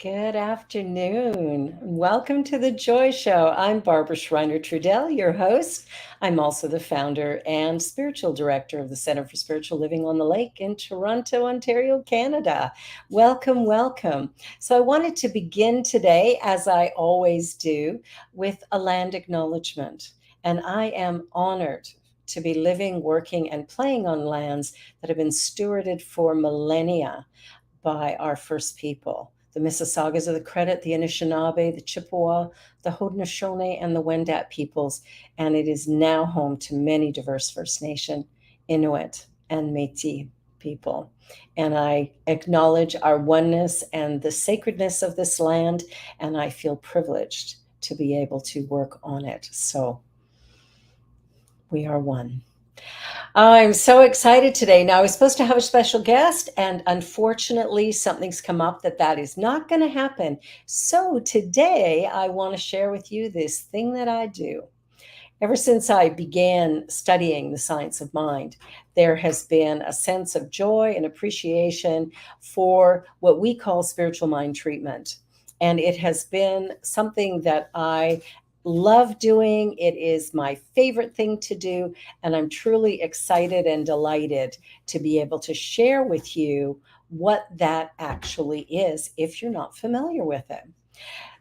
Good afternoon. Welcome to the Joy Show. I'm Barbara Schreiner Trudell, your host. I'm also the founder and spiritual director of the Center for Spiritual Living on the Lake in Toronto, Ontario, Canada. Welcome, welcome. So, I wanted to begin today, as I always do, with a land acknowledgement. And I am honored to be living, working, and playing on lands that have been stewarded for millennia by our first people. The Mississaugas of the Credit, the Anishinaabe, the Chippewa, the Haudenosaunee, and the Wendat peoples, and it is now home to many diverse First Nation, Inuit, and Métis people. And I acknowledge our oneness and the sacredness of this land, and I feel privileged to be able to work on it. So we are one. I'm so excited today. Now, I was supposed to have a special guest, and unfortunately, something's come up that is not going to happen. So, today, I want to share with you this thing that I do. Ever since I began studying the science of mind, there has been a sense of joy and appreciation for what we call spiritual mind treatment. And it has been something that I love doing. It is my favorite thing to do. And I'm truly excited and delighted to be able to share with you what that actually is if you're not familiar with it.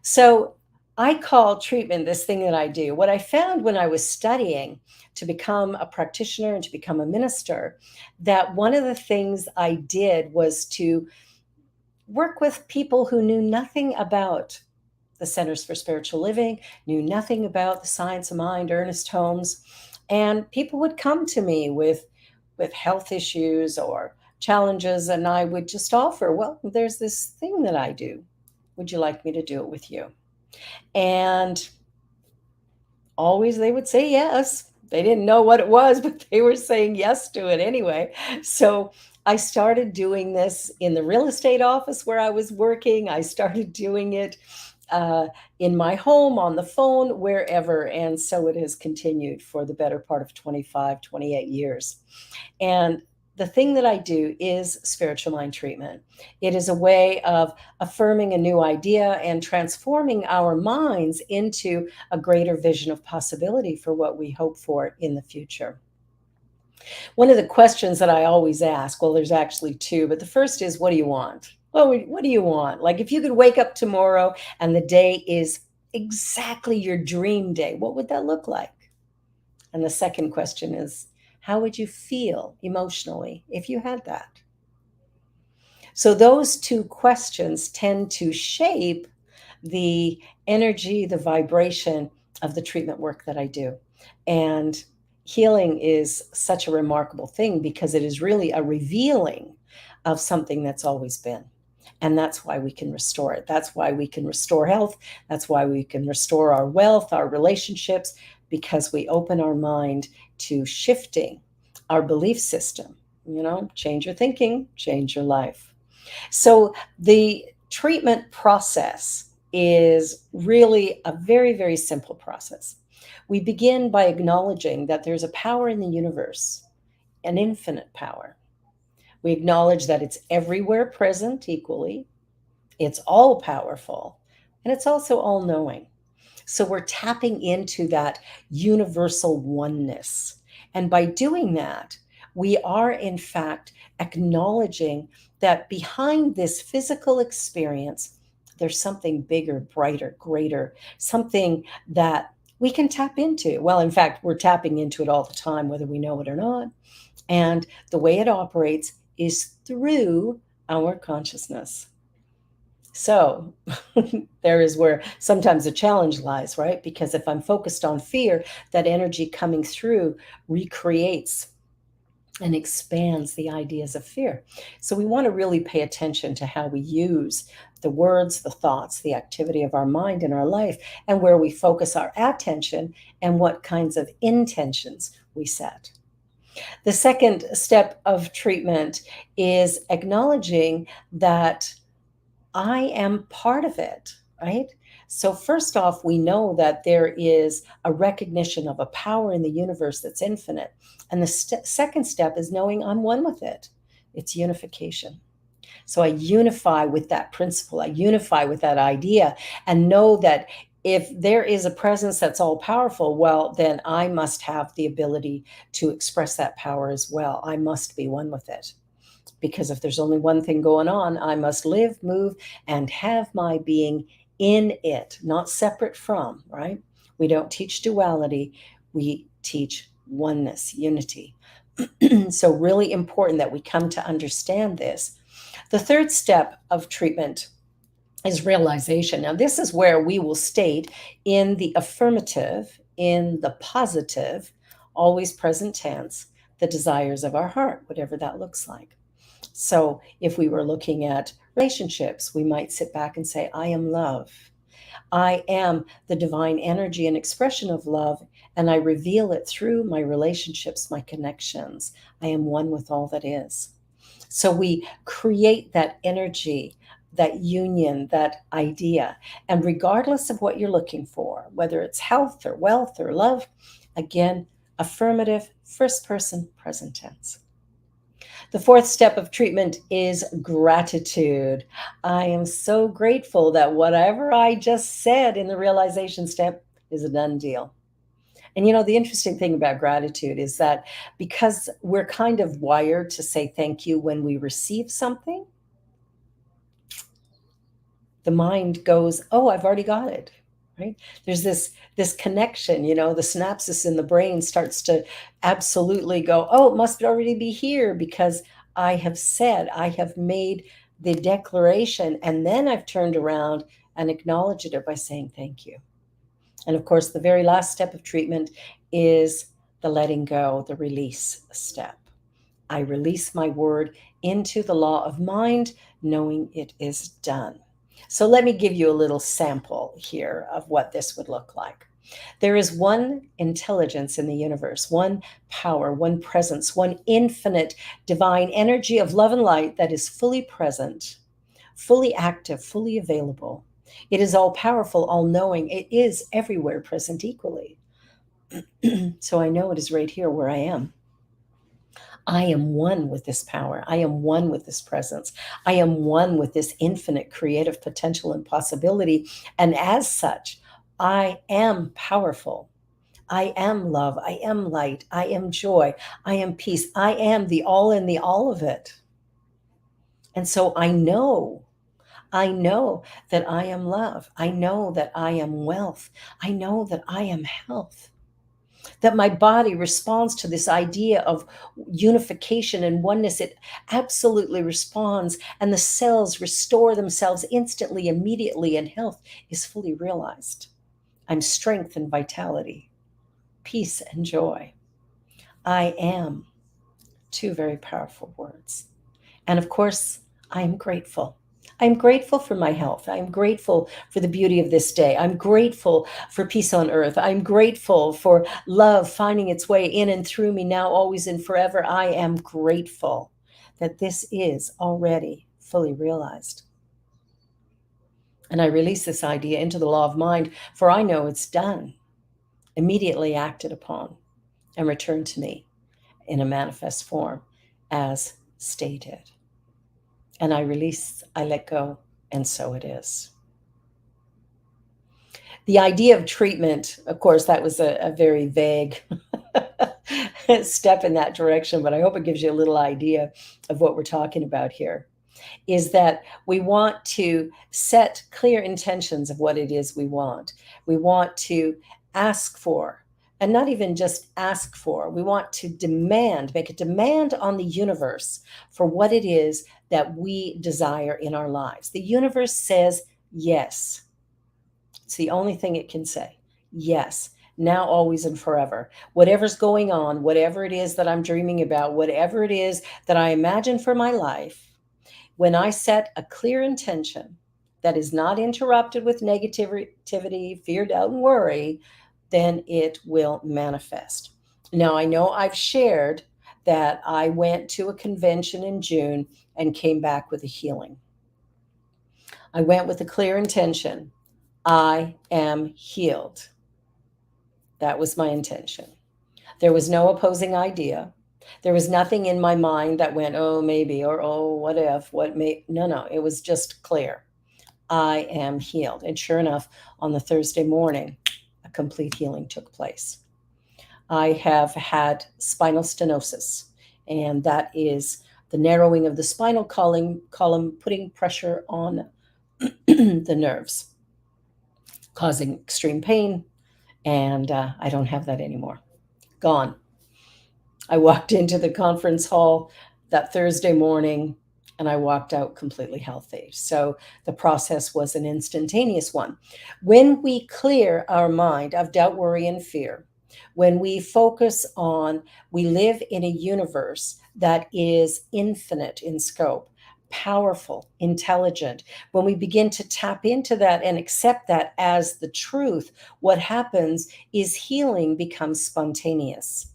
So, I call treatment this thing that I do. What I found when I was studying to become a practitioner and to become a minister, that one of the things I did was to work with people who knew nothing about the Centers for Spiritual Living, knew nothing about the science of mind, Ernest Holmes, and people would come to me with health issues or challenges, and I would just offer, well, there's this thing that I do. Would you like me to do it with you? And always they would say yes. They didn't know what it was, but they were saying yes to it anyway. So I started doing this in the real estate office where I was working. I started doing it uh, in my home, on the phone, wherever. And so it has continued for the better part of 25, 28 years. And the thing that I do is spiritual mind treatment. It is a way of affirming a new idea and transforming our minds into a greater vision of possibility for what we hope for in the future. One of the questions that I always ask, well, there's actually two, but the first is, what do you want? Well, what do you want? Like, if you could wake up tomorrow and the day is exactly your dream day, what would that look like? And the second question is, how would you feel emotionally if you had that? So, those two questions tend to shape the energy, the vibration of the treatment work that I do. And healing is such a remarkable thing because it is really a revealing of something that's always been. And that's why we can restore it. That's why we can restore health. That's why we can restore our wealth, our relationships, because we open our mind to shifting our belief system. Change your thinking, change your life. So the treatment process is really a very, very simple process. We begin by acknowledging that there's a power in the universe, an infinite power. We acknowledge that it's everywhere present equally, it's all powerful, and it's also all knowing. So we're tapping into that universal oneness. And by doing that, we are in fact acknowledging that behind this physical experience, there's something bigger, brighter, greater, something that we can tap into. Well, in fact, we're tapping into it all the time, whether we know it or not. And the way it operates is through our consciousness. So there is where sometimes the challenge lies, right? Because if I'm focused on fear, that energy coming through recreates and expands the ideas of fear. So we want to really pay attention to how we use the words, the thoughts, the activity of our mind in our life, and where we focus our attention and what kinds of intentions we set. The second step of treatment is acknowledging that I am part of it, right? So, first off, we know that there is a recognition of a power in the universe that's infinite. And the second step is knowing I'm one with it. It's unification. So I unify with that principle, I unify with that idea, and know that if there is a presence that's all powerful, well, then I must have the ability to express that power as well. I must be one with it. Because if there's only one thing going on, I must live, move, and have my being in it, not separate from, right? We don't teach duality, we teach oneness, unity. So, really important that we come to understand this. The third step of treatment is realization. Now, this is where we will state in the affirmative, in the positive, always present tense, the desires of our heart, whatever that looks like. So, if we were looking at relationships, we might sit back and say, I am love. I am the divine energy and expression of love, and I reveal it through my relationships, my connections. I am one with all that is. So we create that energy, that union, that idea. And regardless of what you're looking for, whether it's health or wealth or love, again, affirmative, first person, present tense. The fourth step of treatment is gratitude. I am so grateful that whatever I just said in the realization step is a done deal. And the interesting thing about gratitude is that because we're kind of wired to say thank you when we receive something, the mind goes, "Oh, I've already got it." Right? There's this connection, the synapses in the brain starts to absolutely go, "Oh, it must already be here because I have said, I have made the declaration, and then I've turned around and acknowledged it by saying thank you." And of course, the very last step of treatment is the letting go, the release step. I release my word into the law of mind, knowing it is done. So let me give you a little sample here of what this would look like. There is one intelligence in the universe, one power, one presence, one infinite divine energy of love and light that is fully present, fully active, fully available. It is all powerful, all knowing. It is everywhere present equally. So I know it is right here where I am. I am one with this power. I am one with this presence. I am one with this infinite creative potential and possibility. And as such, I am powerful. I am love. I am light. I am joy. I am peace. I am the all in the all of it. And so I know that I am love. I know that I am wealth. I know that I am health. That my body responds to this idea of unification and oneness. It absolutely responds, and the cells restore themselves instantly, immediately, and health is fully realized. I'm strength and vitality, peace and joy. I am, two very powerful words. And of course, I am grateful. I'm grateful for my health. I'm grateful for the beauty of this day. I'm grateful for peace on earth. I'm grateful for love finding its way in and through me now, always, and forever. I am grateful that this is already fully realized. And I release this idea into the law of mind, for I know it's done, immediately acted upon, and returned to me in a manifest form as stated. And I release, I let go, and so it is. The idea of treatment, of course, that was a very vague step in that direction, but I hope it gives you a little idea of what we're talking about here. Is that we want to set clear intentions of what it is we want. We want to ask for, and not even just ask for, we want to demand, make a demand on the universe for what it is that we desire in our lives. The universe says yes. It's the only thing it can say. Yes. Now, always, and forever. Whatever's going on, whatever it is that I'm dreaming about, whatever it is that I imagine for my life, when I set a clear intention that is not interrupted with negativity, fear, doubt, and worry, then it will manifest. Now, I know I've shared that I went to a convention in June and came back with a healing. I went with a clear intention. I am healed. That was my intention. There was no opposing idea. There was nothing in my mind that went, oh, maybe, or oh, what if, what may. No, it was just clear. I am healed. And sure enough, on the Thursday morning, a complete healing took place. I have had spinal stenosis, and that is the narrowing of the spinal column putting pressure on the nerves, causing extreme pain, and I don't have that anymore. Gone. I walked into the conference hall that Thursday morning and I walked out completely healthy. So the process was an instantaneous one. When we clear our mind of doubt, worry, and fear, when we focus on, we live in a universe that is infinite in scope, powerful, intelligent. When we begin to tap into that and accept that as the truth, what happens is healing becomes spontaneous.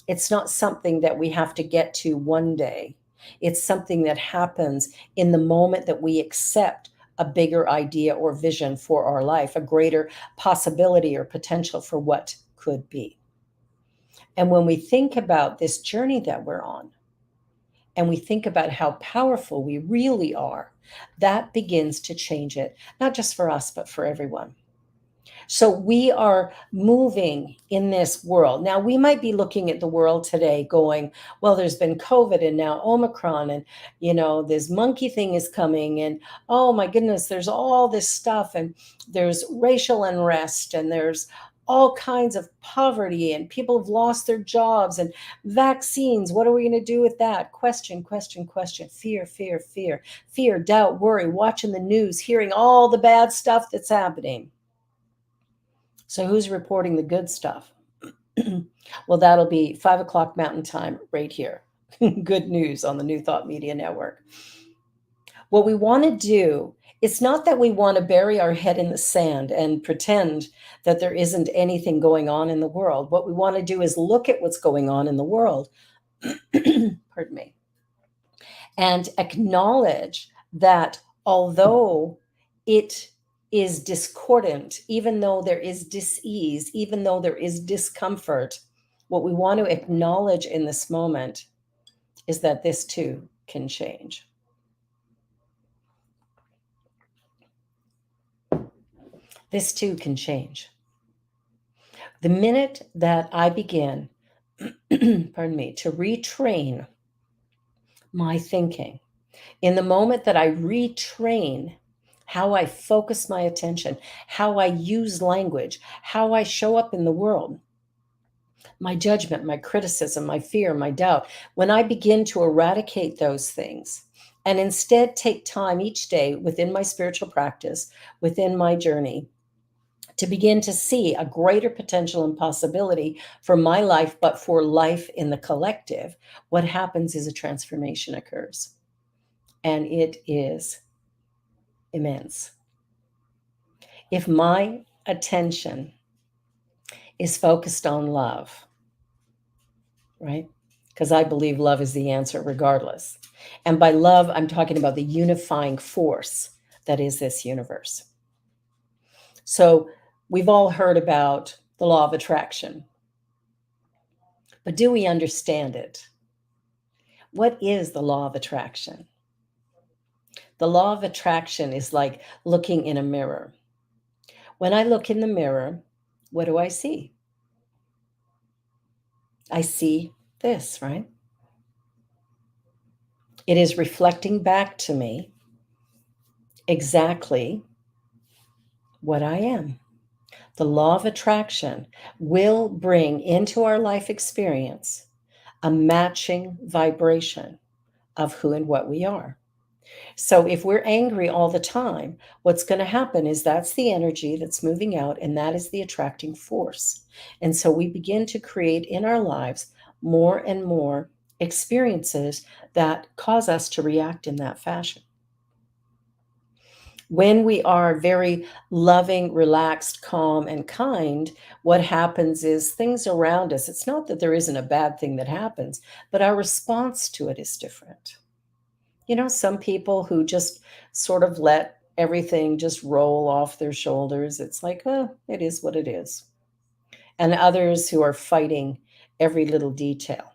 It's not something that we have to get to one day. It's something that happens in the moment that we accept a bigger idea or vision for our life, a greater possibility or potential for what could be. And when we think about this journey that we're on, and we think about how powerful we really are, that begins to change it, not just for us, but for everyone. So we are moving in this world. Now, we might be looking at the world today going, well, there's been COVID and now Omicron, and, this monkey thing is coming. And oh my goodness, there's all this stuff. And there's racial unrest, and there's all kinds of poverty, and people have lost their jobs, and vaccines. What are we going to do with that? Question, question, question. Fear, fear, fear, fear, doubt, worry, watching the news, hearing all the bad stuff that's happening. So who's reporting the good stuff? Well, that'll be 5 o'clock Mountain Time right here. Good news on the New Thought Media Network. What we want to do, it's not that we want to bury our head in the sand and pretend that there isn't anything going on in the world. What we want to do is look at what's going on in the world, pardon me, and acknowledge that although it is discordant, even though there is dis-ease, even though there is discomfort, what we want to acknowledge in this moment is that this too can change. This too can change. The minute that I begin, pardon me, to retrain my thinking, in the moment that I retrain how I focus my attention, how I use language, how I show up in the world, my judgment, my criticism, my fear, my doubt, when I begin to eradicate those things and instead take time each day within my spiritual practice, within my journey, to begin to see a greater potential and possibility for my life, but for life in the collective, what happens is a transformation occurs. And it is immense. If my attention is focused on love, right? Because I believe love is the answer regardless. And by love, I'm talking about the unifying force that is this universe. So we've all heard about the law of attraction. But do we understand it? What is the law of attraction? The law of attraction is like looking in a mirror. When I look in the mirror, what do I see? I see this, right? It is reflecting back to me exactly what I am. The law of attraction will bring into our life experience a matching vibration of who and what we are. So if we're angry all the time, what's going to happen is that's the energy that's moving out, and that is the attracting force. And so we begin to create in our lives more and more experiences that cause us to react in that fashion. When we are very loving, relaxed, calm, and kind, what happens is things around us, it's not that there isn't a bad thing that happens, but our response to it is different. Some people who just sort of let everything just roll off their shoulders. It's like, oh, it is what it is. And others who are fighting every little detail.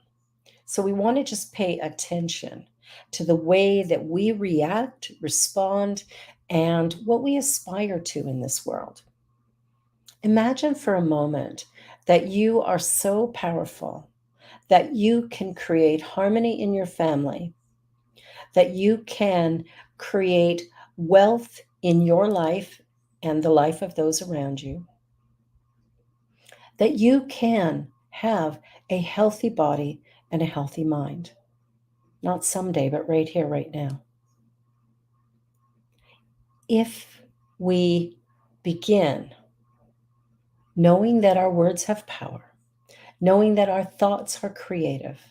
So we want to just pay attention to the way that we react, respond, and what we aspire to in this world. Imagine for a moment that you are so powerful that you can create harmony in your family, that you can create wealth in your life and the life of those around you, that you can have a healthy body and a healthy mind. Not someday, but right here, right now. If we begin knowing that our words have power, knowing that our thoughts are creative,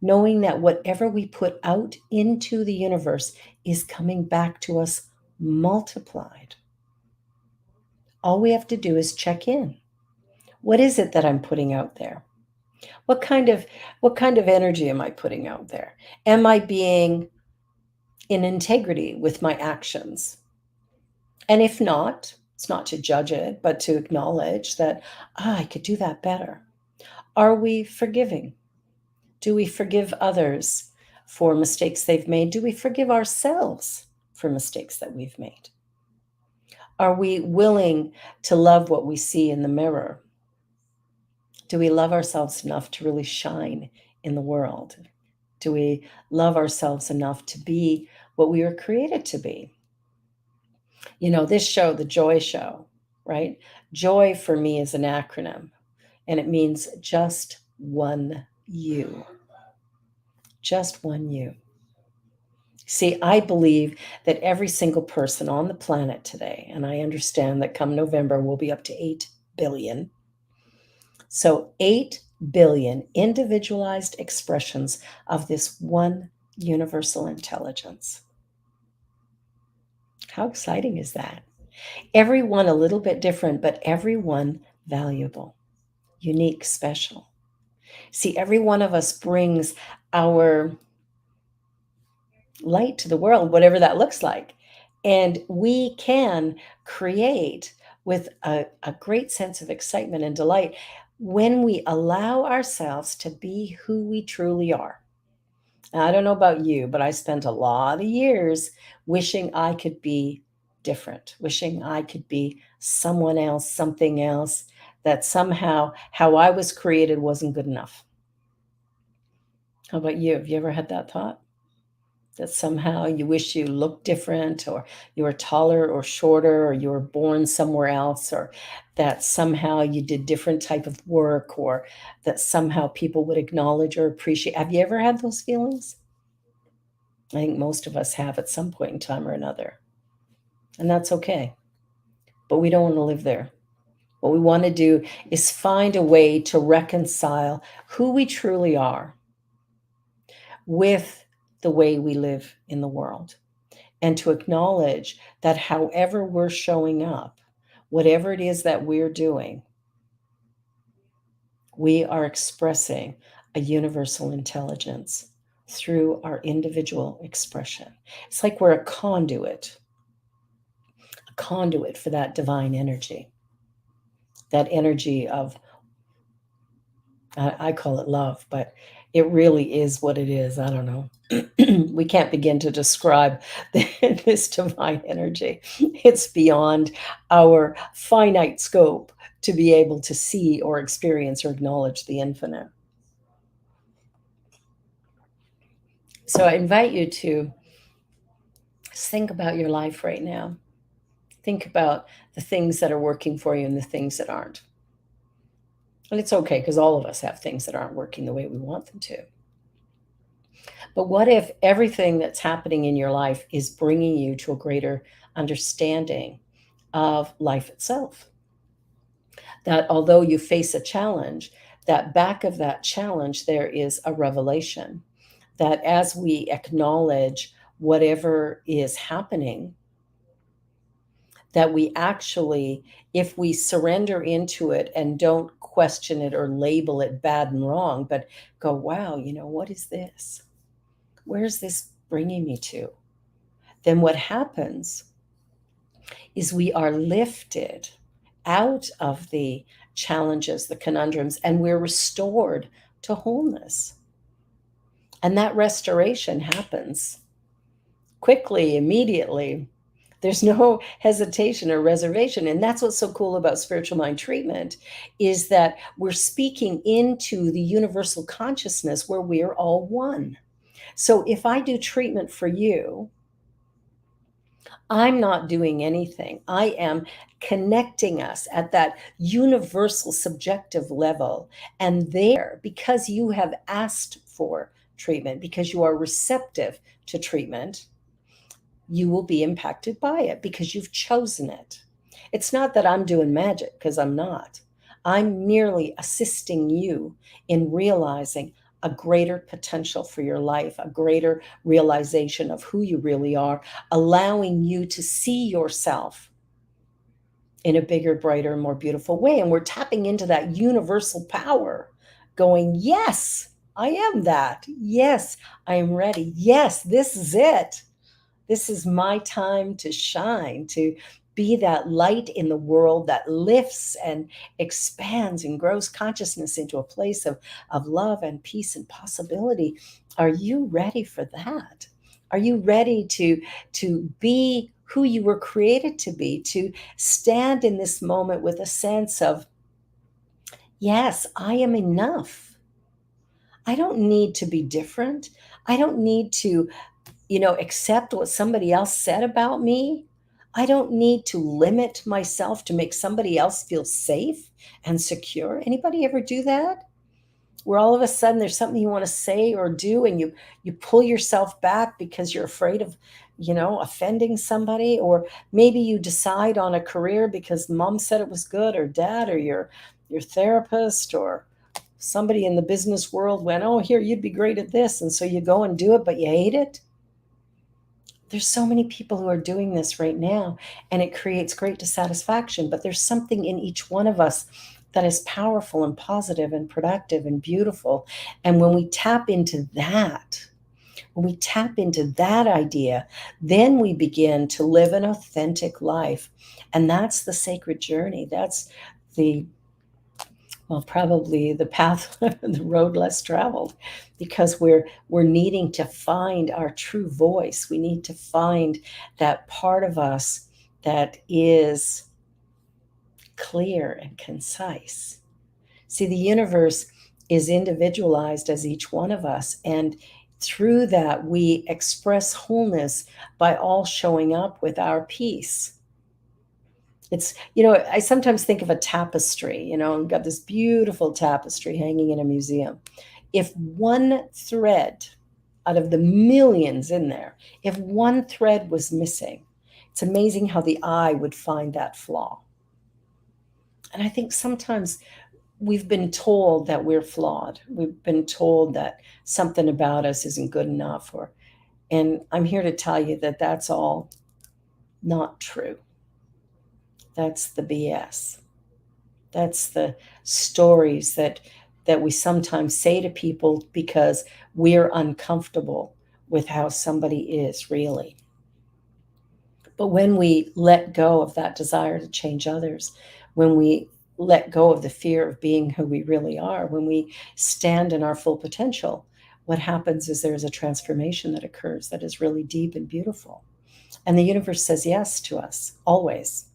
knowing that whatever we put out into the universe is coming back to us multiplied, all we have to do is check in. What is it that I'm putting out there? What kind of energy am I putting out there? Am I being in integrity with my actions? And if not, it's not to judge it, but to acknowledge that, I could do that better. Are we forgiving? Do we forgive others for mistakes they've made? Do we forgive ourselves for mistakes that we've made? Are we willing to love what we see in the mirror? Do we love ourselves enough to really shine in the world? Do we love ourselves enough to be what we were created to be? You know, this show, The Joy Show, right? Joy for me is an acronym, and it means just one you. Just one you. See, I believe that every single person on the planet today, and I understand that come November we'll be up to 8 billion. So 8 billion individualized expressions of this one universal intelligence. How exciting is that? Everyone a little bit different, but everyone valuable, unique, special. See, every one of us brings our light to the world, whatever that looks like. And we can create with a great sense of excitement and delight when we allow ourselves to be who we truly are. Now, I don't know about you, but I spent a lot of years wishing I could be different, wishing I could be someone else, something else, that somehow how I was created wasn't good enough. How about you? Have you ever had that thought? That somehow you wish you looked different, or you were taller or shorter, or you were born somewhere else, or that somehow you did different type of work, or that somehow people would acknowledge or appreciate. Have you ever had those feelings? I think most of us have at some point in time or another. And that's okay. But we don't want to live there. What we want to do is find a way to reconcile who we truly are with the way we live in the world, and to acknowledge that however we're showing up, whatever it is that we're doing, we are expressing a universal intelligence through our individual expression. It's like we're a conduit for that divine energy, that energy of, I call it love, but it really is what it is. I don't know. We can't begin to describe this divine energy. It's beyond our finite scope to be able to see or experience or acknowledge the infinite. So I invite you to think about your life right now. Think about the things that are working for you and the things that aren't. And it's okay, because all of us have things that aren't working the way we want them to. But what if everything that's happening in your life is bringing you to a greater understanding of life itself? That although you face a challenge, that back of that challenge, there is a revelation. That as we acknowledge whatever is happening, that we actually, if we surrender into it and don't question it or label it bad and wrong, but go, wow, what is this? Where's this bringing me to? Then what happens is we are lifted out of the challenges, the conundrums, and we're restored to wholeness. And that restoration happens quickly, immediately. There's no hesitation or reservation. And that's what's so cool about spiritual mind treatment, is that we're speaking into the universal consciousness where we're all one. So if I do treatment for you, I'm not doing anything. I am connecting us at that universal subjective level. And there, because you have asked for treatment, because you are receptive to treatment, you will be impacted by it because you've chosen it. It's not that I'm doing magic, because I'm not. I'm merely assisting you in realizing a greater potential for your life, a greater realization of who you really are, allowing you to see yourself in a bigger, brighter, more beautiful way. And we're tapping into that universal power, going, yes, I am that. Yes, I am ready. Yes, this is it. This is my time to shine, to be that light in the world that lifts and expands and grows consciousness into a place of love and peace and possibility. Are you ready for that? Are you ready to be who you were created to be, to stand in this moment with a sense of, yes, I am enough. I don't need to be different. I don't need to accept what somebody else said about me. I don't need to limit myself to make somebody else feel safe and secure. Anybody ever do that? Where all of a sudden there's something you want to say or do, and you pull yourself back because you're afraid of, offending somebody, or maybe you decide on a career because mom said it was good, or dad, or your therapist, or somebody in the business world went, oh, here, you'd be great at this, and so you go and do it, but you hate it. There's so many people who are doing this right now, and it creates great dissatisfaction. But there's something in each one of us that is powerful and positive and productive and beautiful. And when we tap into that, when we tap into that idea, then we begin to live an authentic life. And that's the sacred journey. That's the probably the path, the road less traveled, because we're needing to find our true voice. We need to find that part of us that is clear and concise. See, the universe is individualized as each one of us, and through that we express wholeness by all showing up with our piece. It's, I sometimes think of a tapestry, I've got this beautiful tapestry hanging in a museum. If one thread out of the millions in there, if one thread was missing, it's amazing how the eye would find that flaw. And I think sometimes we've been told that we're flawed. We've been told that something about us isn't good enough, and I'm here to tell you that that's all not true. That's the BS. That's the stories that we sometimes say to people because we're uncomfortable with how somebody is really. But when we let go of that desire to change others, when we let go of the fear of being who we really are, when we stand in our full potential, what happens is there's a transformation that occurs that is really deep and beautiful. And the universe says yes to us, always.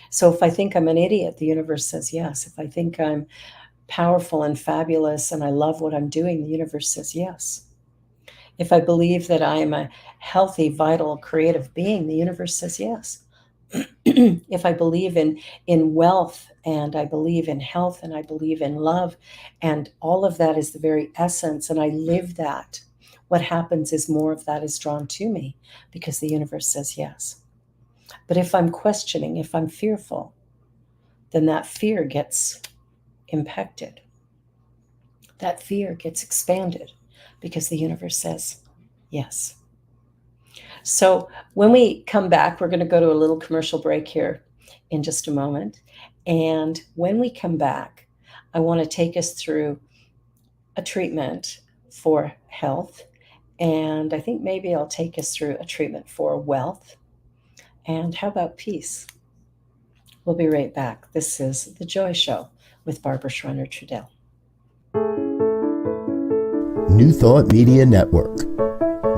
So if I think I'm an idiot, the universe says yes. If I think I'm powerful and fabulous and I love what I'm doing, the universe says yes. If I believe that I am a healthy, vital, creative being, the universe says yes. If I believe in wealth, and I believe in health, and I believe in love, and all of that is the very essence, and I live that, what happens is more of that is drawn to me because the universe says yes. But if I'm questioning, if I'm fearful, then that fear gets impacted. That fear gets expanded because the universe says yes. So when we come back, we're going to go to a little commercial break here in just a moment. And when we come back, I want to take us through a treatment for health. And I think maybe I'll take us through a treatment for wealth. And how about peace? We'll be right back. This is The Joy Show with Barbara Schreiner Trudell. New Thought Media Network.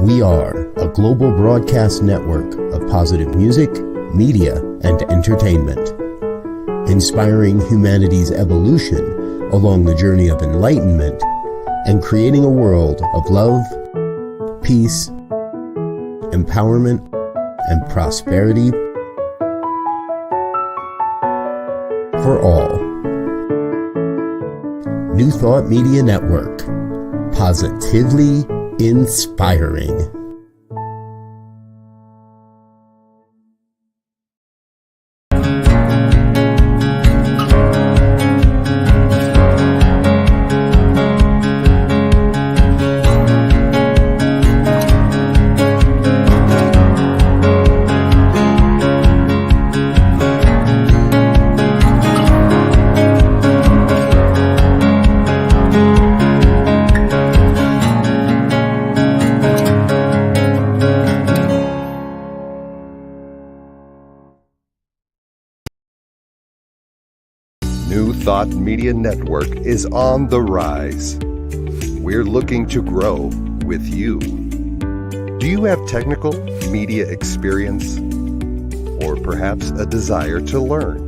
We are a global broadcast network of positive music, media, and entertainment, inspiring humanity's evolution along the journey of enlightenment and creating a world of love, peace, empowerment, and prosperity for all. New Thought Media Network. Positively inspiring. New Thought Media Network is on the rise. We're looking to grow with you. Do you have technical media experience or perhaps a desire to learn?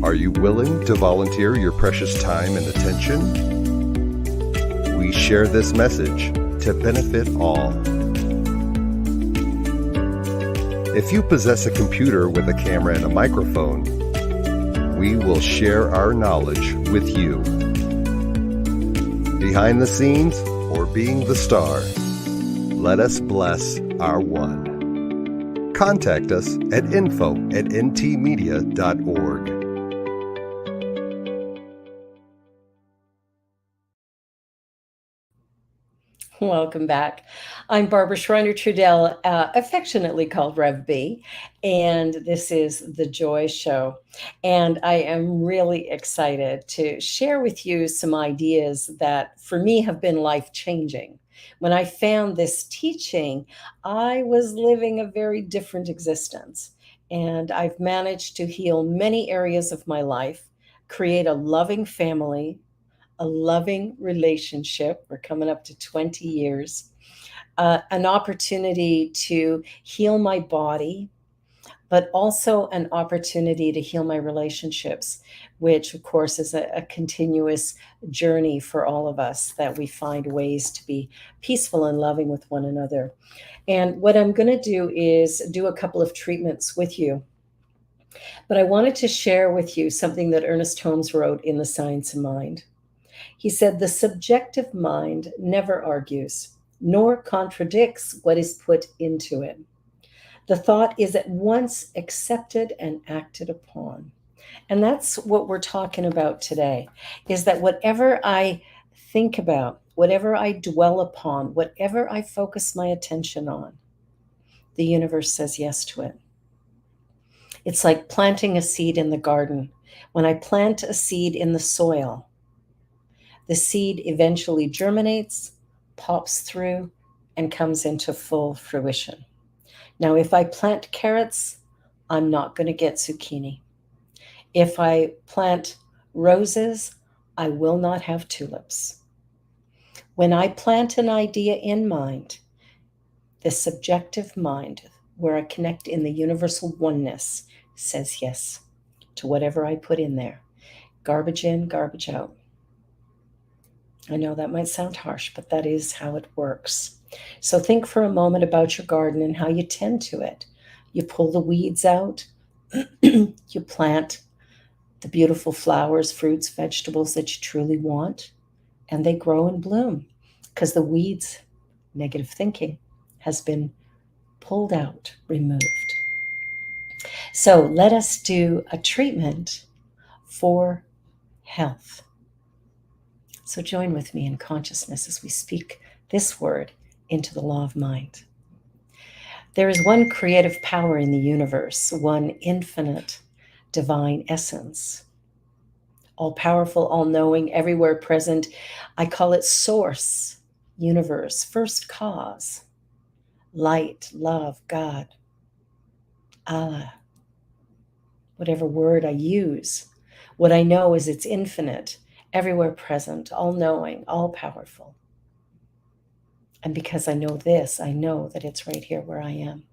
Are you willing to volunteer your precious time and attention? We share this message to benefit all. If you possess a computer with a camera and a microphone, we will share our knowledge with you. Behind the scenes or being the star, let us bless our one. Contact us at info@ntmedia.org. Welcome back. I'm Barbara Schreiner Trudell, affectionately called Rev B, and this is The Joy Show. And I am really excited to share with you some ideas that for me have been life-changing. When I found this teaching, I was living a very different existence, and I've managed to heal many areas of my life, create a loving family, a loving relationship. We're coming up to 20 years. An opportunity to heal my body, but also an opportunity to heal my relationships, which, of course, is a continuous journey for all of us, that we find ways to be peaceful and loving with one another. And what I'm going to do is do a couple of treatments with you. But I wanted to share with you something that Ernest Holmes wrote in The Science of Mind. He said, "The subjective mind never argues, nor contradicts what is put into it. The thought is at once accepted and acted upon." And that's what we're talking about today, is that whatever I think about, whatever I dwell upon, whatever I focus my attention on, the universe says yes to it. It's like planting a seed in the garden. When I plant a seed in the soil, the seed eventually germinates, pops through, and comes into full fruition. Now, if I plant carrots, I'm not going to get zucchini. If I plant roses, I will not have tulips. When I plant an idea in mind, the subjective mind, where I connect in the universal oneness, says yes to whatever I put in there. Garbage in, garbage out. I know that might sound harsh, but that is how it works. So think for a moment about your garden and how you tend to it. You pull the weeds out, you plant the beautiful flowers, fruits, vegetables that you truly want, and they grow and bloom because the weeds, negative thinking, has been pulled out, removed. So let us do a treatment for health. So join with me in consciousness as we speak this word into the law of mind. There is one creative power in the universe, one infinite divine essence, all powerful, all knowing, everywhere present. I call it source, universe, first cause, light, love, God, Allah, whatever word I use. What I know is it's infinite everywhere present, all-knowing, all-powerful. And because I know this, I know that it's right here where I am.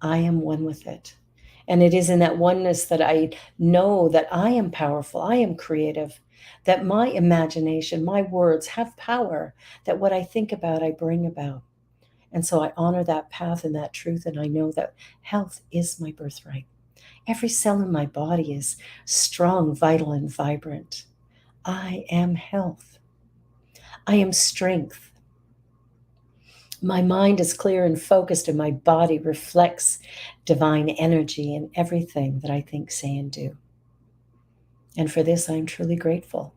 I am one with it. And it is in that oneness that I know that I am powerful, I am creative, that my imagination, my words have power, that what I think about, I bring about. And so I honor that path and that truth, and I know that health is my birthright. Every cell in my body is strong, vital, and vibrant. I am health. I am strength. My mind is clear and focused, and my body reflects divine energy in everything that I think, say, and do. And for this, I'm truly grateful.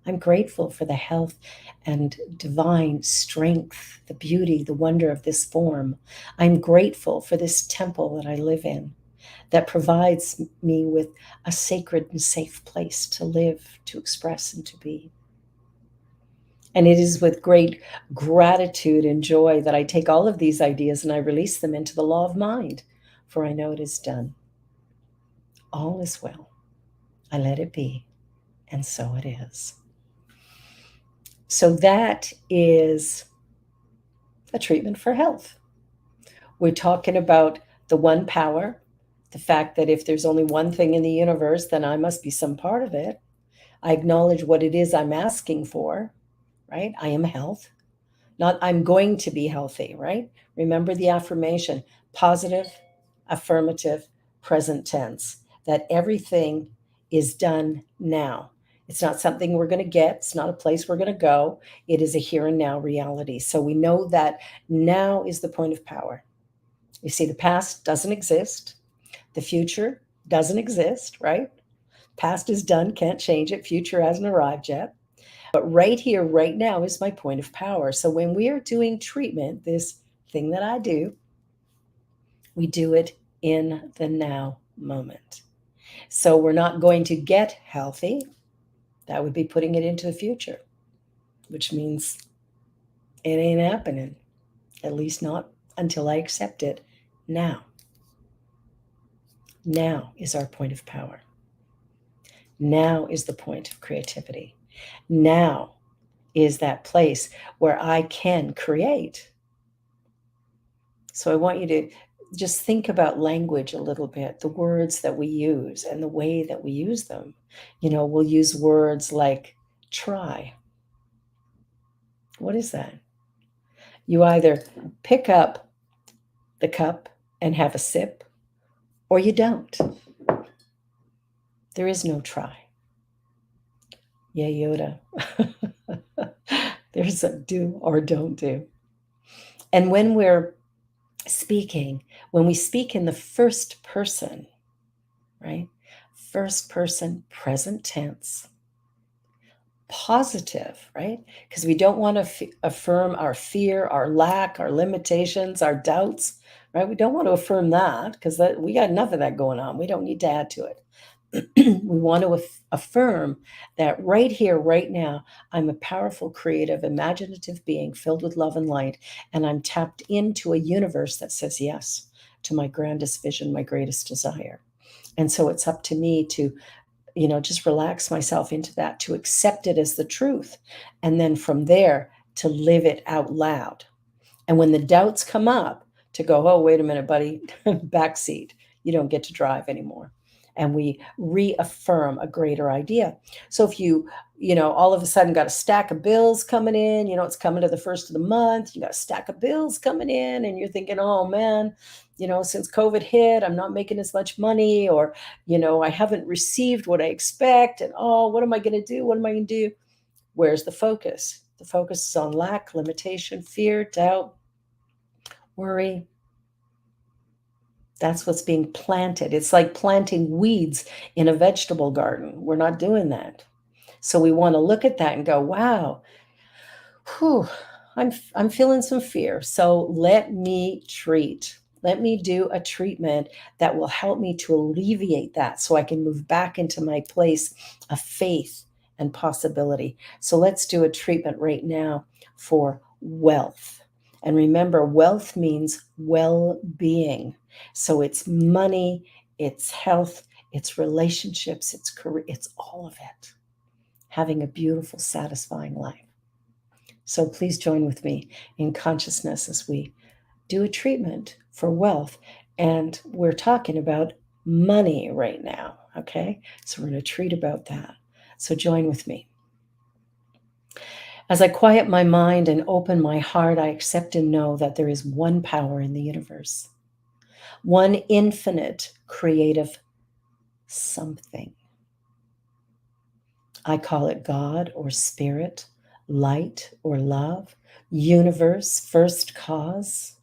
I'm grateful for the health and divine strength, the beauty, the wonder of this form. I'm grateful for this temple that I live in, that provides me with a sacred and safe place to live, to express, and to be. And it is with great gratitude and joy that I take all of these ideas and I release them into the law of mind, for I know it is done. All is well. I let it be, and so it is. So that is a treatment for health. We're talking about the one power, the fact that if there's only one thing in the universe, then I must be some part of it. I acknowledge what it is I'm asking for, right? I am health. Not I'm going to be healthy, right? Remember the affirmation, positive, affirmative, present tense, that everything is done now. It's not something we're going to get. It's not a place we're going to go. It is a here and now reality. So we know that now is the point of power. You see, the past doesn't exist. The future doesn't exist, right? Past is done, can't change it. Future hasn't arrived yet. But right here, right now is my point of power. So when we are doing treatment, this thing that I do, we do it in the now moment. So we're not going to get healthy. That would be putting it into the future, which means it ain't happening, at least not until I accept it now. Now is our point of power. Now is the point of creativity. Now is that place where I can create. So I want you to just think about language a little bit, the words that we use and the way that we use them. You know, we'll use words like try. What is that? You either pick up the cup and have a sip, or you don't. There is no try. Yeah, Yoda. There's a do or don't do. And when we're speaking, when we speak in the first person, right? First person, present tense, positive, right? Because we don't want to affirm our fear, our lack, our limitations, our doubts, right? We don't want to affirm that because we got enough of that going on. We don't need to add to it. We want to affirm that right here, right now, I'm a powerful, creative, imaginative being filled with love and light, and I'm tapped into a universe that says yes to my grandest vision, my greatest desire. And so it's up to me to, just relax myself into that, to accept it as the truth, and then from there to live it out loud. And when the doubts come up, to go, oh, wait a minute, buddy, backseat, you don't get to drive anymore. And we reaffirm a greater idea. So if you all of a sudden got a stack of bills coming in, it's coming to the first of the month, you got a stack of bills coming in, and you're thinking, oh man, since COVID hit, I'm not making as much money, or, I haven't received what I expect, and oh, what am I going to do? What am I going to do? Where's the focus? The focus is on lack, limitation, fear, doubt, worry. That's what's being planted. It's like planting weeds in a vegetable garden. We're not doing that. So we want to look at that and go, wow, I'm feeling some fear. So let me do a treatment that will help me to alleviate that so I can move back into my place of faith and possibility. So let's do a treatment right now for wealth. And remember, wealth means well-being. So it's money, it's health, it's relationships, it's career, it's all of it. having a beautiful, satisfying life. So please join with me in consciousness as we do a treatment for wealth. And we're talking about money right now, okay? So we're going to treat about that. So join with me. As I quiet my mind and open my heart, I accept and know that there is one power in the universe, one infinite creative something. I call it God or spirit, light or love, universe, first cause.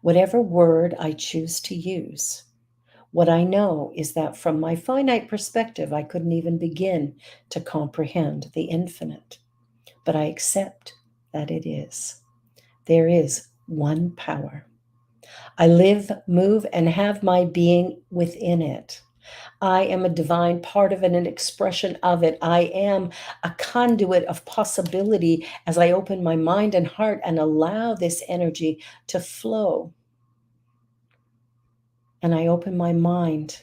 Whatever word I choose to use, what I know is that from my finite perspective, I couldn't even begin to comprehend the infinite. But I accept that it is. There is one power. I live, move, and have my being within it. I am a divine part of it, an expression of it. I am a conduit of possibility as I open my mind and heart and allow this energy to flow. And I open my mind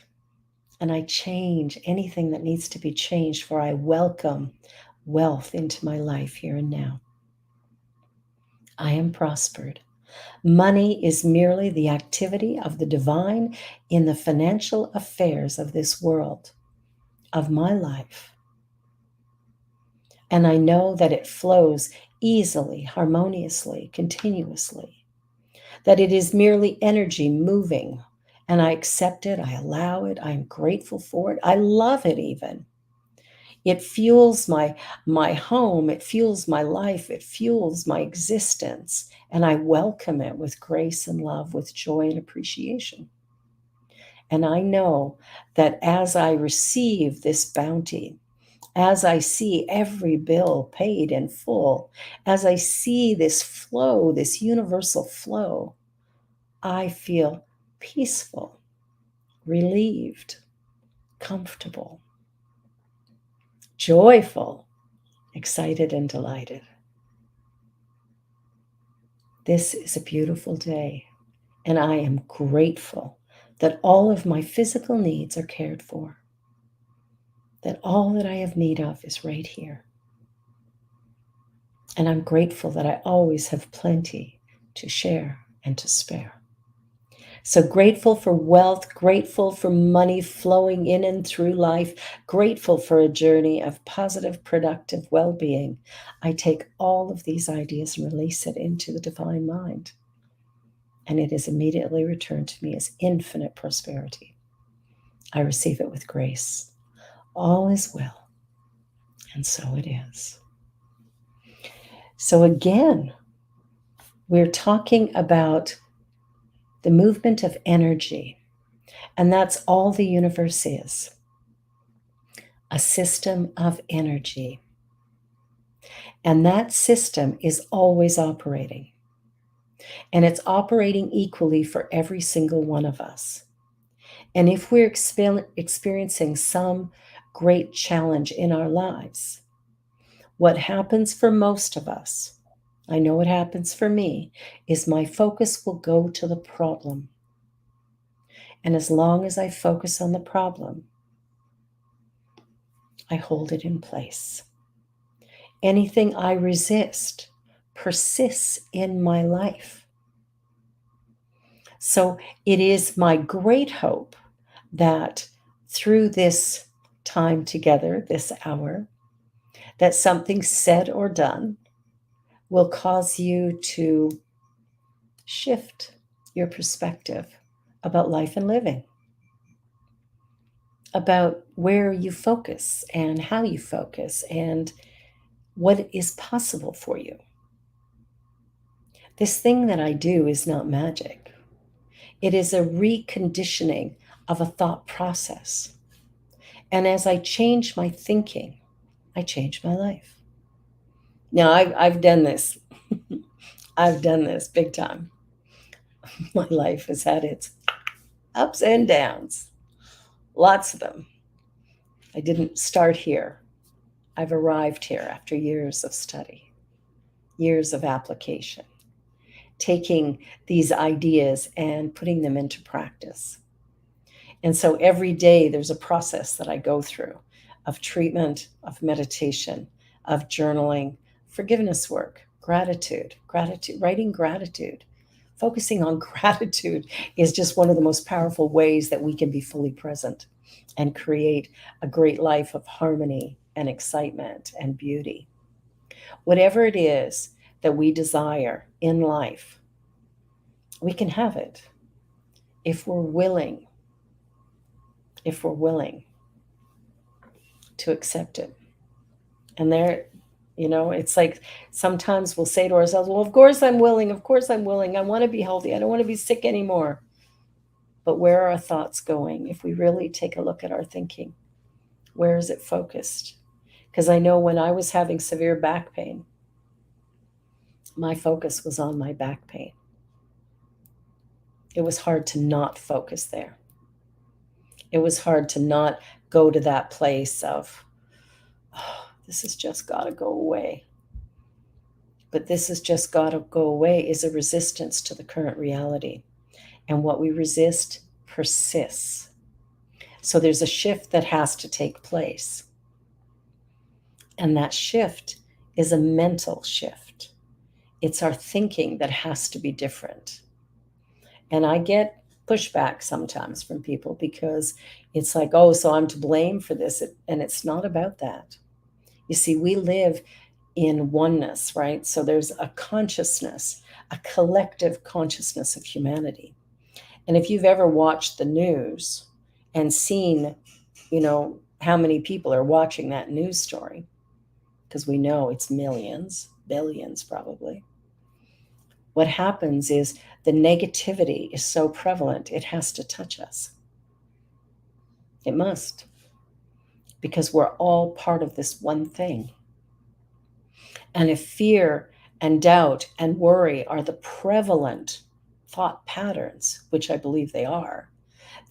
and I change anything that needs to be changed, for I welcome wealth into my life here and now. I am prospered. Money is merely the activity of the divine in the financial affairs of this world, of my life. And I know that it flows easily, harmoniously, continuously, that it is merely energy moving, and I accept it, I allow it, I'm grateful for it, I love it even. It fuels my home, it fuels my life, it fuels my existence, and I welcome it with grace and love, with joy and appreciation. And I know that as I receive this bounty, as I see every bill paid in full, as I see this flow, this universal flow, I feel peaceful, relieved, comfortable, joyful, excited, and delighted. This is a beautiful day, and I am grateful that all of my physical needs are cared for, that all that I have need of is right here. And I'm grateful that I always have plenty to share and to spare. So grateful for wealth, grateful for money flowing in and through life, grateful for a journey of positive, productive well-being. I take all of these ideas and release it into the divine mind. And it is immediately returned to me as infinite prosperity. I receive it with grace. All is well. And so it is. So again, we're talking about the movement of energy, and that's all the universe is. A system of energy. And that system is always operating. And it's operating equally for every single one of us. And if we're experiencing some great challenge in our lives, what happens for most of us, I know what happens for me, is my focus will go to the problem. And as long as I focus on the problem, I hold it in place. Anything I resist persists in my life. So it is my great hope that through this time together, this hour, that something said or done will cause you to shift your perspective about life and living, about where you focus and how you focus and what is possible for you. This thing that I do is not magic. It is a reconditioning of a thought process. And as I change my thinking, I change my life. Now, I've done this. I've done this big time. My life has had its ups and downs, lots of them. I didn't start here. I've arrived here after years of study, years of application, taking these ideas and putting them into practice. And so every day there's a process that I go through of treatment, of meditation, of journaling, forgiveness work, gratitude, writing gratitude. Focusing on gratitude is just one of the most powerful ways that we can be fully present and create a great life of harmony and excitement and beauty. Whatever it is that we desire in life, we can have it if we're willing, to accept it. And there, it's like sometimes we'll say to ourselves, well, of course I'm willing. I want to be healthy. I don't want to be sick anymore. But where are our thoughts going? If we really take a look at our thinking, where is it focused? Because I know when I was having severe back pain, my focus was on my back pain. It was hard to not focus there. It was hard to not go to that place of, oh, this has just got to go away. But this has just got to go away is a resistance to the current reality. And what we resist persists. So there's a shift that has to take place. And that shift is a mental shift. It's our thinking that has to be different. And I get pushback sometimes from people because it's like, oh, so I'm to blame for this. And it's not about that. You see, we live in oneness, right? So there's a consciousness, a collective consciousness of humanity. And if you've ever watched the news and seen, how many people are watching that news story, because we know it's millions, billions probably. What happens is the negativity is so prevalent, it has to touch us. It must, because we're all part of this one thing. And if fear and doubt and worry are the prevalent thought patterns, which I believe they are,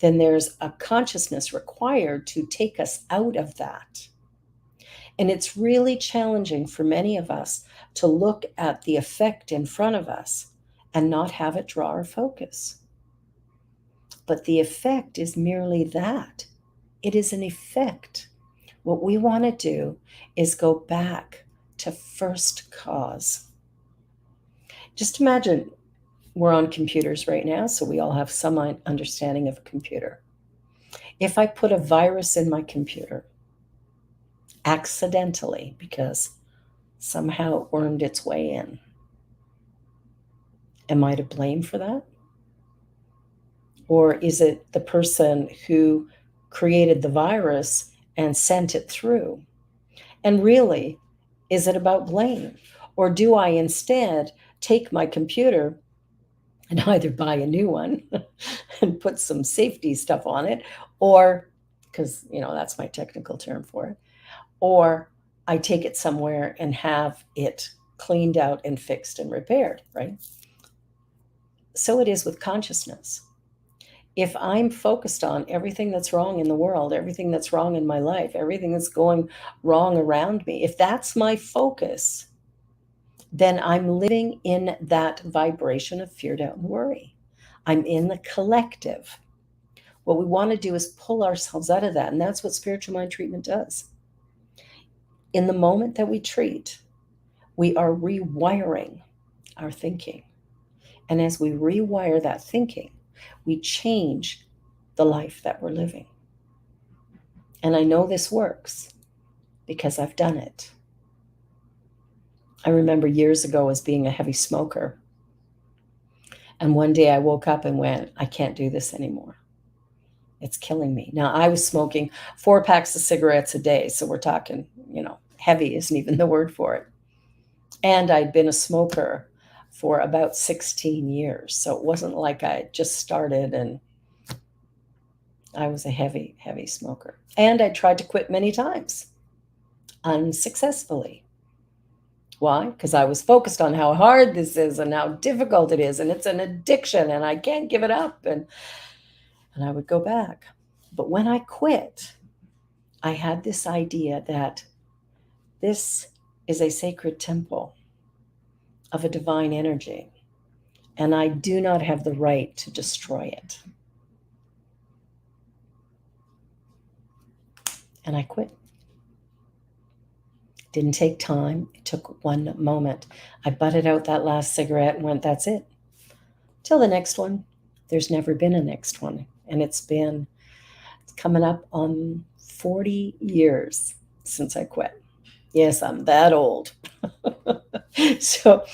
then there's a consciousness required to take us out of that. And it's really challenging for many of us to look at the effect in front of us and not have it draw our focus. But the effect is merely that. It is an effect. What we want to do is go back to first cause. Just imagine we're on computers right now, so we all have some understanding of a computer. If I put a virus in my computer, accidentally, because somehow it wormed its way in, am I to blame for that? Or is it the person who created the virus and sent it through? And really, is it about blame? Or do I instead take my computer and either buy a new one and put some safety stuff on it, or, because, that's my technical term for it, or I take it somewhere and have it cleaned out and fixed and repaired, right? So it is with consciousness. If I'm focused on everything that's wrong in the world, everything that's wrong in my life, everything that's going wrong around me, if that's my focus, then I'm living in that vibration of fear, doubt, and worry. I'm in the collective. What we want to do is pull ourselves out of that, and that's what spiritual mind treatment does. In the moment that we treat, we are rewiring our thinking. And as we rewire that thinking, we change the life that we're living. And I know this works because I've done it. I remember years ago as being a heavy smoker. And one day I woke up and went, I can't do this anymore. It's killing me. Now, I was smoking 4 packs of cigarettes a day. So we're talking, heavy isn't even the word for it. And I'd been a smoker for about 16 years. So it wasn't like I just started and I was a heavy, heavy smoker. And I tried to quit many times, unsuccessfully. Why? Because I was focused on how hard this is and how difficult it is. And it's an addiction and I can't give it up. And I would go back. But when I quit, I had this idea that this is a sacred temple of a divine energy, and I do not have the right to destroy it. And I quit. Didn't take time. It took one moment. I butted out that last cigarette and went, that's it. Till the next one. There's never been a next one. And it's coming up on 40 years since I quit. Yes, I'm that old. So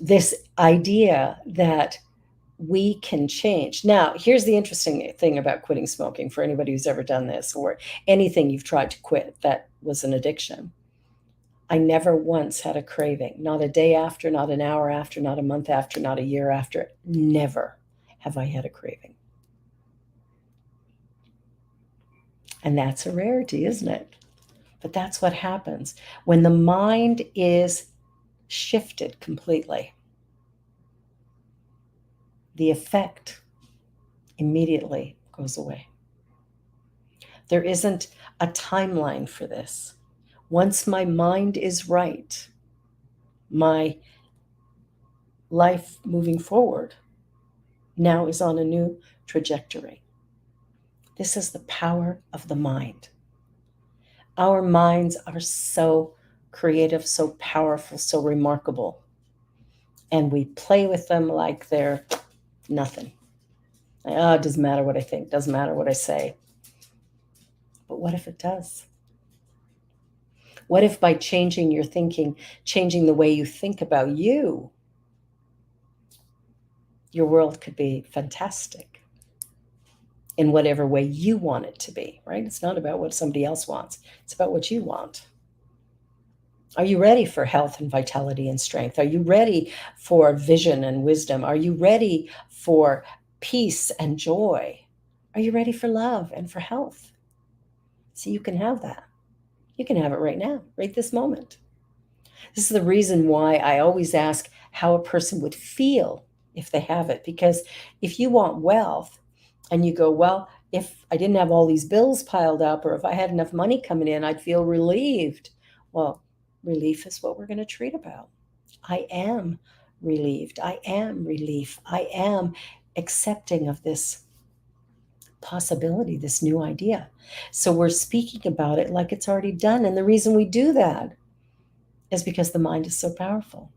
this idea that we can change. Now, here's the interesting thing about quitting smoking for anybody who's ever done this or anything you've tried to quit that was an addiction. I never once had a craving, not a day after, not an hour after, not a month after, not a year after. Never have I had a craving. And that's a rarity, isn't it? But that's what happens when the mind is shifted completely. The effect immediately goes away. There isn't a timeline for this. Once my mind is right, my life moving forward now is on a new trajectory. This is the power of the mind. Our minds are so creative, so powerful, so remarkable. And we play with them like they're nothing. Oh, it doesn't matter what I think, doesn't matter what I say. But what if it does? What if by changing your thinking, changing the way you think about you, your world could be fantastic in whatever way you want it to be, right? It's not about what somebody else wants. It's about what you want. Are you ready for health and vitality and strength? Are you ready for vision and wisdom? Are you ready for peace and joy? Are you ready for love and for health? So you can have that. You can have it right now, right this moment. This is the reason why I always ask how a person would feel if they have it. Because if you want wealth and you go, well, if I didn't have all these bills piled up or if I had enough money coming in, I'd feel relieved. Well, relief is what we're going to treat about. I am relieved. I am relief. I am accepting of this possibility, this new idea. So we're speaking about it like it's already done. And the reason we do that is because the mind is so powerful.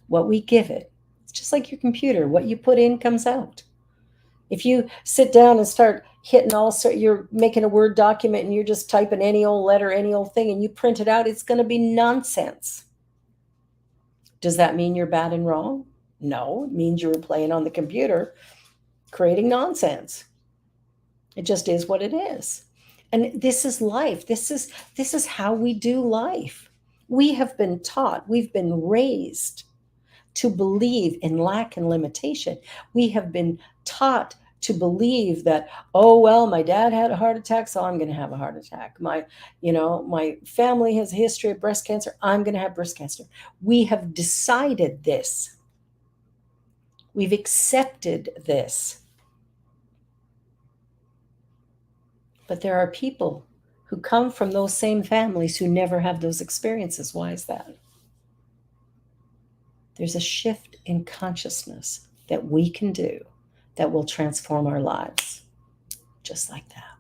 What we give it, it's just like your computer. What you put in comes out. If you sit down and start hitting you're making a Word document and you're just typing any old letter, any old thing, and you print it out, it's going to be nonsense. Does that mean you're bad and wrong? No, it means you were playing on the computer, creating nonsense. It just is what it is. And this is life. This is how we do life. We have been taught, we've been raised to believe in lack and limitation. We have been taught to believe that, oh, well, my dad had a heart attack, so I'm going to have a heart attack. My family has a history of breast cancer. I'm going to have breast cancer. We have decided this. We've accepted this. But there are people who come from those same families who never have those experiences. Why is that? There's a shift in consciousness that we can do that will transform our lives. Just like that.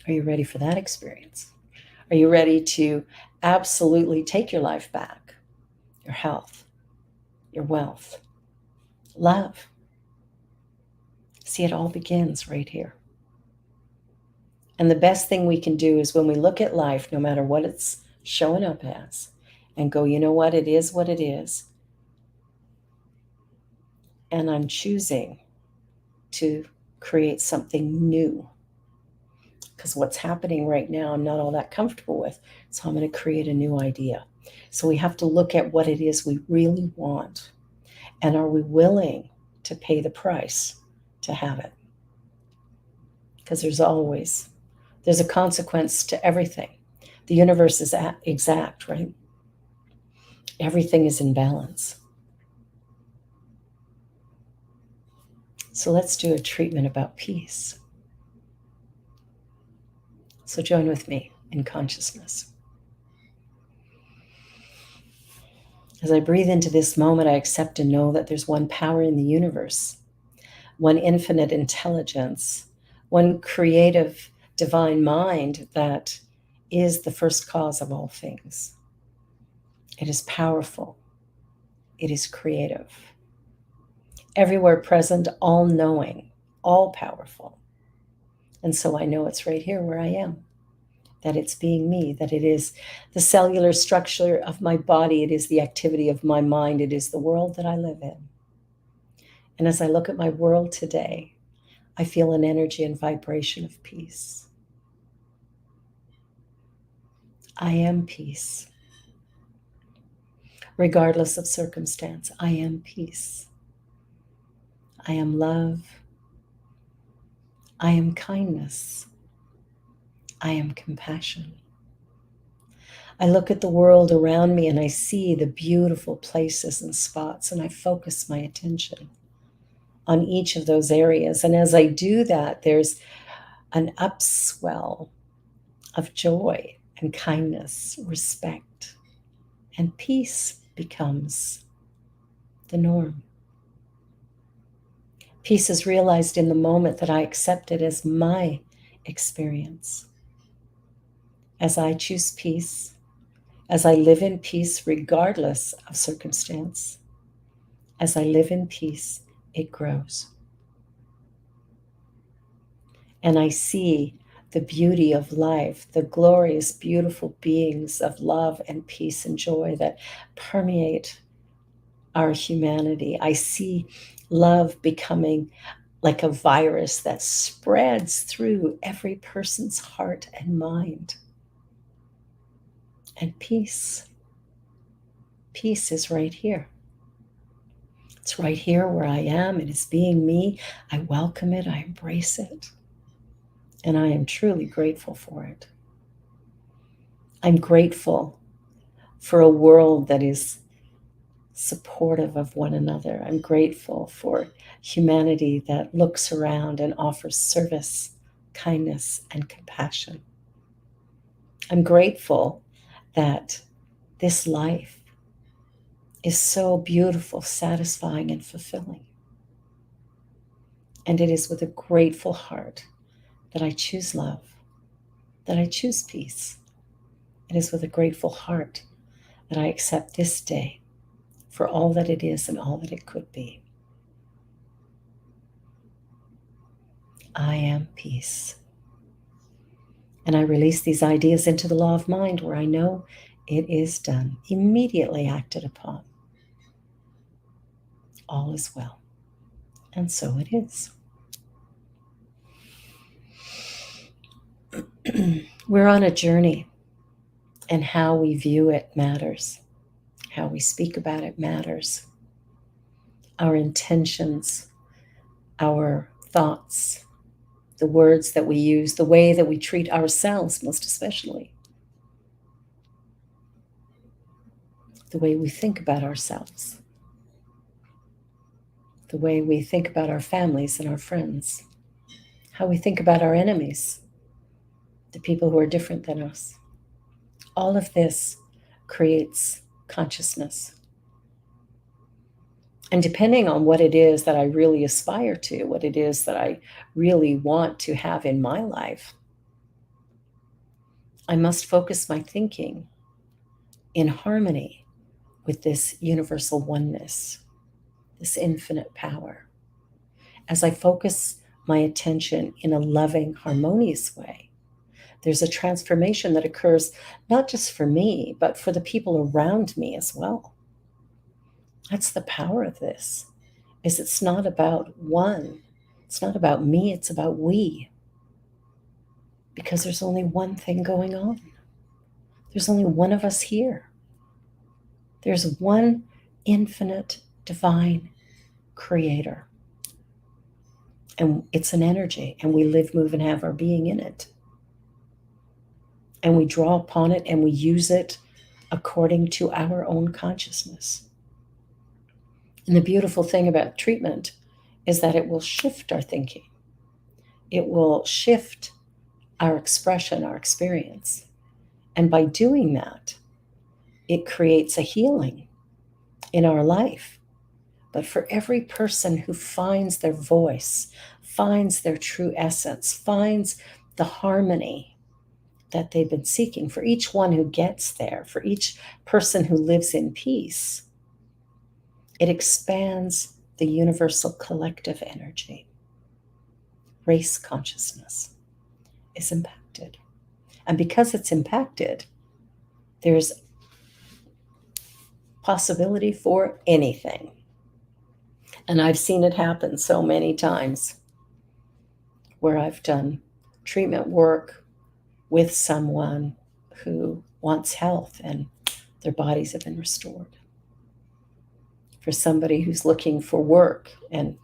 Are you ready for that experience? Are you ready to absolutely take your life back? Your health, your wealth, love. See, it all begins right here. And the best thing we can do is when we look at life, no matter what it's showing up as, and go, you know what, it is what it is. And I'm choosing to create something new. Because what's happening right now, I'm not all that comfortable with. So I'm going to create a new idea. So we have to look at what it is we really want. And are we willing to pay the price to have it? Because there's a consequence to everything. The universe is exact, right? Everything is in balance. So let's do a treatment about peace. So join with me in consciousness. As I breathe into this moment, I accept and know that there's one power in the universe, one infinite intelligence, one creative divine mind that is the first cause of all things. It is powerful. It is creative. Everywhere present, all-knowing, all-powerful. And so I know it's right here where I am, that it's being me, that it is the cellular structure of my body, it is the activity of my mind, it is the world that I live in. And as I look at my world today, I feel an energy and vibration of peace. I am peace. Regardless of circumstance, I am peace. I am love. I am kindness. I am compassion. I look at the world around me and I see the beautiful places and spots, and I focus my attention on each of those areas. And as I do that, there's an upswell of joy and kindness, respect, and peace becomes the norm. Peace is realized in the moment that I accept it as my experience. As I choose peace, as I live in peace regardless of circumstance, as I live in peace, it grows. And I see the beauty of life, the glorious, beautiful beings of love and peace and joy that permeate our humanity. I see love becoming like a virus that spreads through every person's heart and mind. And peace is right here. It's right here where I am. It is being me. I welcome it. I embrace it. And I am truly grateful for it. I'm grateful for a world that is supportive of one another. I'm grateful for humanity that looks around and offers service, kindness, and compassion. I'm grateful that this life is so beautiful, satisfying, and fulfilling. And it is with a grateful heart that I choose love, that I choose peace. It is with a grateful heart that I accept this day for all that it is and all that it could be. I am peace. And I release these ideas into the law of mind where I know it is done, immediately acted upon. All is well. And so it is. We're on a journey, and how we view it matters. How we speak about it matters. Our intentions, our thoughts, the words that we use, the way that we treat ourselves, most especially. The way we think about ourselves. The way we think about our families and our friends. How we think about our enemies, the people who are different than us. All of this creates consciousness. And depending on what it is that I really aspire to, what it is that I really want to have in my life, I must focus my thinking in harmony with this universal oneness, this infinite power. As I focus my attention in a loving, harmonious way, there's a transformation that occurs not just for me, but for the people around me as well. That's the power of this, is it's not about one. It's not about me, it's about we. Because there's only one thing going on. There's only one of us here. There's one infinite, divine creator. And it's an energy, and we live, move, and have our being in it. And we draw upon it, and we use it according to our own consciousness. And the beautiful thing about treatment is that it will shift our thinking. It will shift our expression, our experience. And by doing that, it creates a healing in our life. But for every person who finds their voice, finds their true essence, finds the harmony that they've been seeking, for each one who gets there, for each person who lives in peace, it expands the universal collective energy. Race consciousness is impacted. And because it's impacted, there's possibility for anything. And I've seen it happen so many times where I've done treatment work with someone who wants health and their bodies have been restored. For somebody who's looking for work and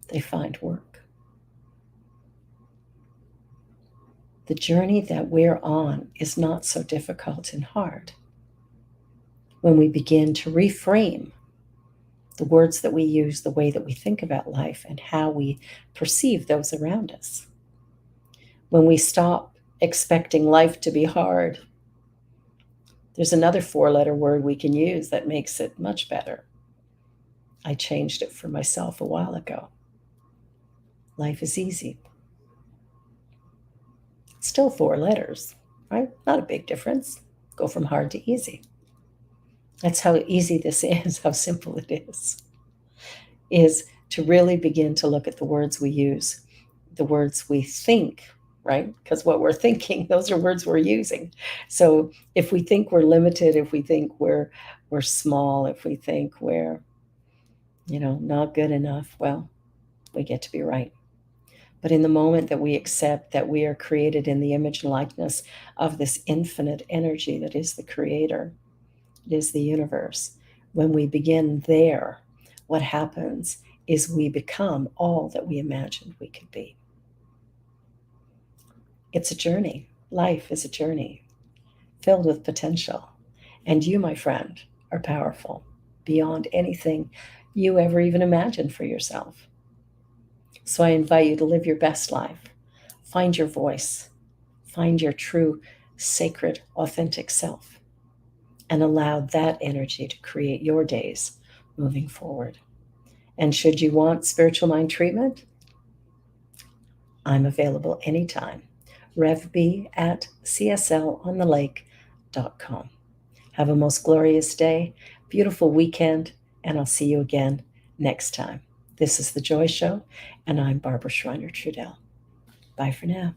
they find work. The journey that we're on is not so difficult and hard when we begin to reframe the words that we use, the way that we think about life, and how we perceive those around us. When we stop expecting life to be hard, there's another 4-letter word we can use that makes it much better. I changed it for myself a while ago. Life is easy. Still 4 letters, right? Not a big difference. Go from hard to easy. That's how easy this is, how simple it is to really begin to look at the words we use, the words we think, right? Because what we're thinking, those are words we're using. So if we think we're limited, if we think we're small, if we think we're, not good enough, well, we get to be right. But in the moment that we accept that we are created in the image and likeness of this infinite energy that is the creator, it is the universe, when we begin there, what happens is we become all that we imagined we could be. It's a journey. Life is a journey filled with potential. And you, my friend, are powerful beyond anything you ever even imagined for yourself. So I invite you to live your best life. Find your voice. Find your true, sacred, authentic self. And allow that energy to create your days moving forward. And should you want spiritual mind treatment, I'm available anytime. Rev B at cslonthelake.com. Have a most glorious day, beautiful weekend, and I'll see you again next time. This is The Joy Show, and I'm Barbara Schreiner Trudell. Bye for now.